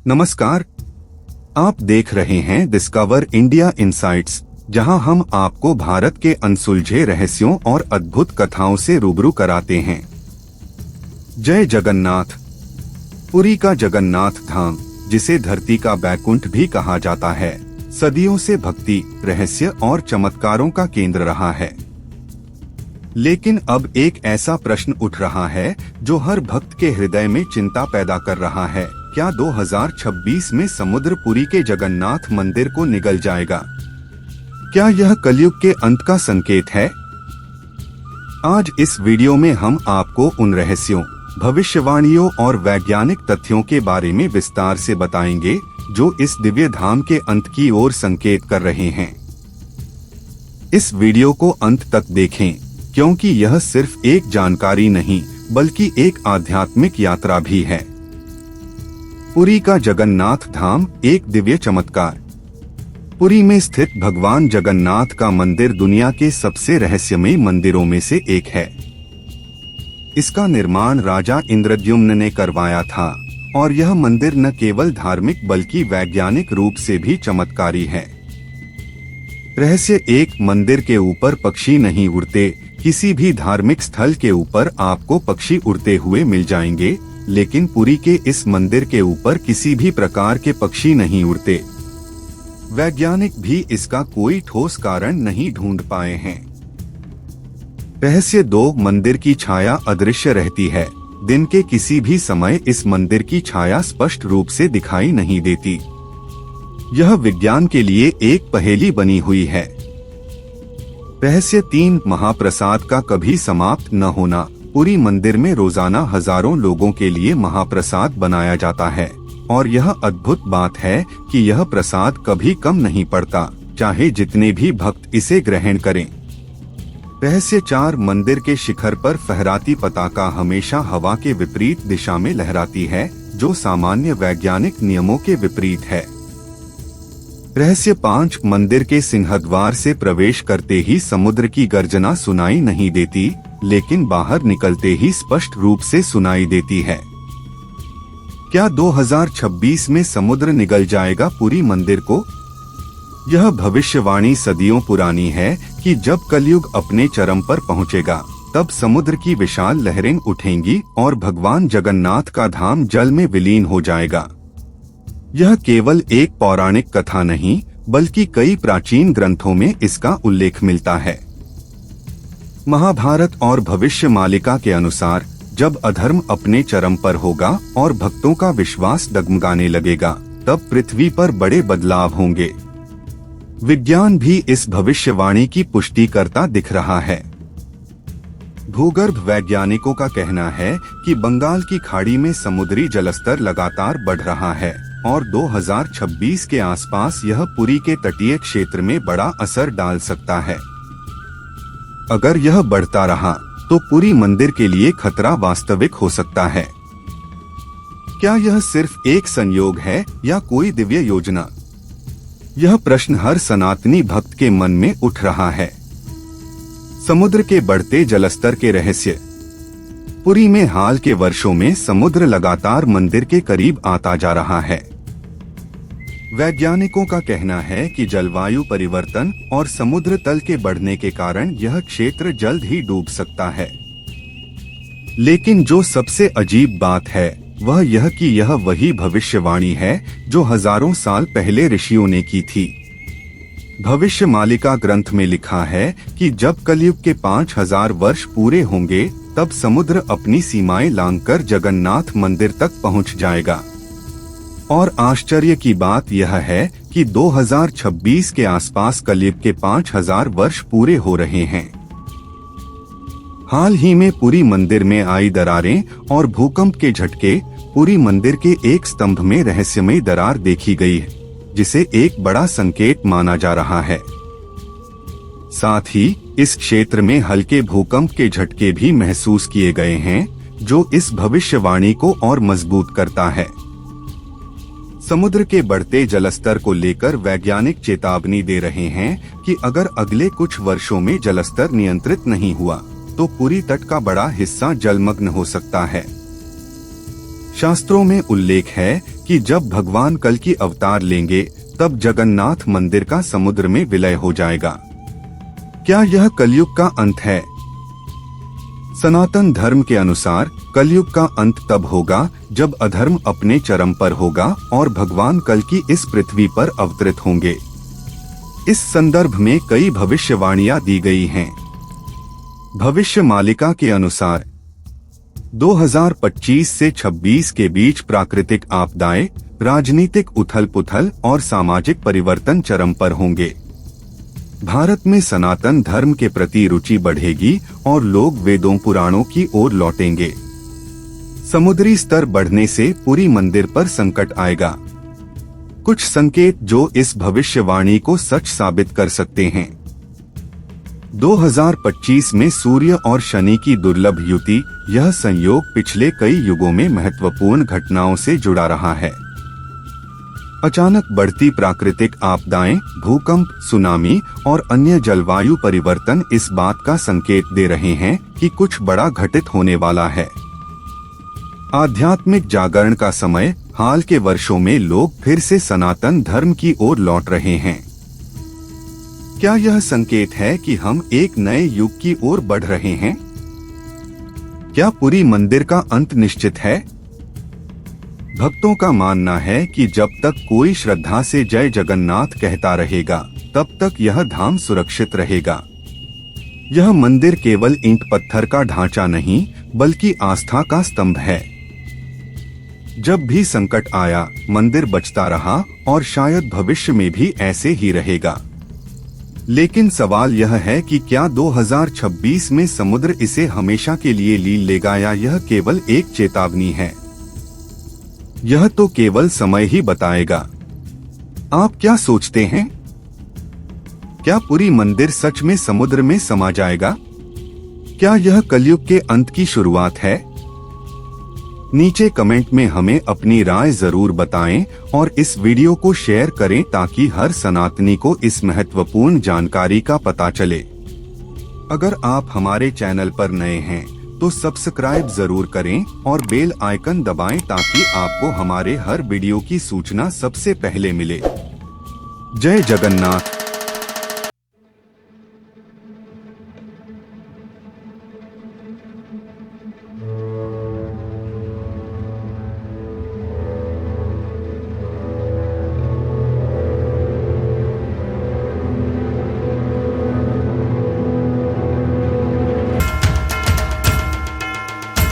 नमस्कार, आप देख रहे हैं डिस्कवर इंडिया इनसाइट्स, जहां हम आपको भारत के अनसुलझे रहस्यों और अद्भुत कथाओं से रूबरू कराते हैं। जय जगन्नाथ। पुरी का जगन्नाथ धाम, जिसे धरती का बैकुंठ भी कहा जाता है, सदियों से भक्ति, रहस्य और चमत्कारों का केंद्र रहा है। लेकिन अब एक ऐसा प्रश्न उठ रहा है जो हर भक्त के हृदय में चिंता पैदा कर रहा है। क्या 2026 में समुद्र पुरी के जगन्नाथ मंदिर को निगल जाएगा? क्या यह कलयुग के अंत का संकेत है? आज इस वीडियो में हम आपको उन रहस्यों, भविष्यवाणियों और वैज्ञानिक तथ्यों के बारे में विस्तार से बताएंगे जो इस दिव्य धाम के अंत की ओर संकेत कर रहे हैं। इस वीडियो को अंत तक देखें, क्योंकि यह सिर्फ एक जानकारी नहीं बल्कि एक आध्यात्मिक यात्रा भी है। पुरी का जगन्नाथ धाम एक दिव्य चमत्कार। पुरी में स्थित भगवान जगन्नाथ का मंदिर दुनिया के सबसे रहस्यमयी मंदिरों में से एक है। इसका निर्माण राजा इंद्रद्युम्न ने करवाया था और यह मंदिर न केवल धार्मिक बल्कि वैज्ञानिक रूप से भी चमत्कारी है। रहस्य एक, मंदिर के ऊपर पक्षी नहीं उड़ते। किसी भी धार्मिक स्थल के ऊपर आपको पक्षी उड़ते हुए मिल जाएंगे, लेकिन पुरी के इस मंदिर के ऊपर किसी भी प्रकार के पक्षी नहीं उड़ते। वैज्ञानिक भी इसका कोई ठोस कारण नहीं ढूंढ पाए हैं। रहस्य दो, मंदिर की छाया अदृश्य रहती है। दिन के किसी भी समय इस मंदिर की छाया स्पष्ट रूप से दिखाई नहीं देती। यह विज्ञान के लिए एक पहेली बनी हुई है। रहस्य तीन, महाप्रसाद का कभी समाप्त न होना। पुरी मंदिर में रोजाना हजारों लोगों के लिए महाप्रसाद बनाया जाता है और यह अद्भुत बात है कि यह प्रसाद कभी कम नहीं पड़ता, चाहे जितने भी भक्त इसे ग्रहण करें। रहस्य चार, मंदिर के शिखर पर फहराती पताका हमेशा हवा के विपरीत दिशा में लहराती है, जो सामान्य वैज्ञानिक नियमों के विपरीत है। रहस्य पांच, मंदिर के सिंहद्वार से प्रवेश करते ही समुद्र की गर्जना सुनाई नहीं देती, लेकिन बाहर निकलते ही स्पष्ट रूप से सुनाई देती है। क्या 2026 में समुद्र निगल जाएगा पुरी मंदिर को? यह भविष्यवाणी सदियों पुरानी है कि जब कलयुग अपने चरम पर पहुंचेगा, तब समुद्र की विशाल लहरें उठेंगी और भगवान जगन्नाथ का धाम जल में विलीन हो जाएगा। यह केवल एक पौराणिक कथा नहीं, बल्कि कई प्राचीन ग्रंथों में इसका उल्लेख मिलता है। महाभारत और भविष्य मालिका के अनुसार, जब अधर्म अपने चरम पर होगा और भक्तों का विश्वास डगमगाने लगेगा, तब पृथ्वी पर बड़े बदलाव होंगे। विज्ञान भी इस भविष्यवाणी की पुष्टि करता दिख रहा है। भूगर्भ वैज्ञानिकों का कहना है कि बंगाल की खाड़ी में समुद्री जलस्तर लगातार बढ़ रहा है और 2026 के आसपास यह पुरी के तटीय क्षेत्र में बड़ा असर डाल सकता है। अगर यह बढ़ता रहा तो पुरी मंदिर के लिए खतरा वास्तविक हो सकता है। क्या यह सिर्फ एक संयोग है या कोई दिव्य योजना? यह प्रश्न हर सनातनी भक्त के मन में उठ रहा है। समुद्र के बढ़ते जलस्तर के रहस्य। पुरी में हाल के वर्षों में समुद्र लगातार मंदिर के करीब आता जा रहा है। वैज्ञानिकों का कहना है कि जलवायु परिवर्तन और समुद्र तल के बढ़ने के कारण यह क्षेत्र जल्द ही डूब सकता है। लेकिन जो सबसे अजीब बात है वह यह कि यह वही भविष्यवाणी है जो हजारों साल पहले ऋषियों ने की थी। भविष्य मालिका ग्रंथ में लिखा है कि जब कलयुग के 5000 वर्ष पूरे होंगे, तब समुद्र अपनी सीमाएं लांघकर जगन्नाथ मंदिर तक पहुंच जाएगा। और आश्चर्य की बात यह है कि 2026 के आसपास कलयुग के 5000 वर्ष पूरे हो रहे हैं। हाल ही में पुरी मंदिर में आई दरारें और भूकंप के झटके। पुरी मंदिर के एक स्तंभ में रहस्यमयी दरार देखी गई है, जिसे एक बड़ा संकेत माना जा रहा है। साथ ही इस क्षेत्र में हल्के भूकंप के झटके भी महसूस किए गए हैं, जो इस भविष्यवाणी को और मजबूत करता है। समुद्र के बढ़ते जलस्तर को लेकर वैज्ञानिक चेतावनी दे रहे हैं कि अगर अगले कुछ वर्षों में जलस्तर नियंत्रित नहीं हुआ, तो पुरी तट का बड़ा हिस्सा जलमग्न हो सकता है। शास्त्रों में उल्लेख है कि जब भगवान कल की अवतार लेंगे तब जगन्नाथ मंदिर का समुद्र में विलय हो जाएगा। क्या यह कलयुग का अंत है? सनातन धर्म के अनुसार कलयुग का अंत तब होगा जब अधर्म अपने चरम पर होगा और भगवान कल की इस पृथ्वी पर अवतरित होंगे। इस संदर्भ में कई भविष्यवाणियां दी गई हैं। भविष्य मालिका के अनुसार 2025 से 26 के बीच प्राकृतिक आपदाएं, राजनीतिक उथल-पुथल और सामाजिक परिवर्तन चरम पर होंगे। भारत में सनातन धर्म के प्रति रुचि बढ़ेगी और लोग वेदों पुराणों की ओर लौटेंगे। समुद्री स्तर बढ़ने से पुरी मंदिर पर संकट आएगा। कुछ संकेत जो इस भविष्यवाणी को सच साबित कर सकते हैं। 2025 में सूर्य और शनि की दुर्लभ युति, यह संयोग पिछले कई युगों में महत्वपूर्ण घटनाओं से जुड़ा रहा है। अचानक बढ़ती प्राकृतिक आपदाएं, भूकंप, सुनामी और अन्य जलवायु परिवर्तन इस बात का संकेत दे रहे हैं कि कुछ बड़ा घटित होने वाला है। आध्यात्मिक जागरण का समय, हाल के वर्षों में लोग फिर से सनातन धर्म की ओर लौट रहे हैं। क्या यह संकेत है कि हम एक नए युग की ओर बढ़ रहे हैं? क्या पुरी मंदिर का अंत निश्चित है? भक्तों का मानना है कि जब तक कोई श्रद्धा से जय जगन्नाथ कहता रहेगा, तब तक यह धाम सुरक्षित रहेगा। यह मंदिर केवल ईंट पत्थर का ढांचा नहीं, बल्कि आस्था का स्तंभ है। जब भी संकट आया, मंदिर बचता रहा और शायद भविष्य में भी ऐसे ही रहेगा। लेकिन सवाल यह है कि क्या 2026 में समुद्र इसे हमेशा के लिए लील लेगा या यह केवल एक चेतावनी है? यह तो केवल समय ही बताएगा। आप क्या सोचते हैं? क्या पुरी मंदिर सच में समुद्र में समा जाएगा? क्या यह कलयुग के अंत की शुरुआत है? नीचे कमेंट में हमें अपनी राय जरूर बताएं और इस वीडियो को शेयर करें ताकि हर सनातनी को इस महत्वपूर्ण जानकारी का पता चले। अगर आप हमारे चैनल पर नए हैं तो सब्सक्राइब जरूर करें और बेल आइकन दबाएं ताकि आपको हमारे हर वीडियो की सूचना सबसे पहले मिले। जय जगन्नाथ।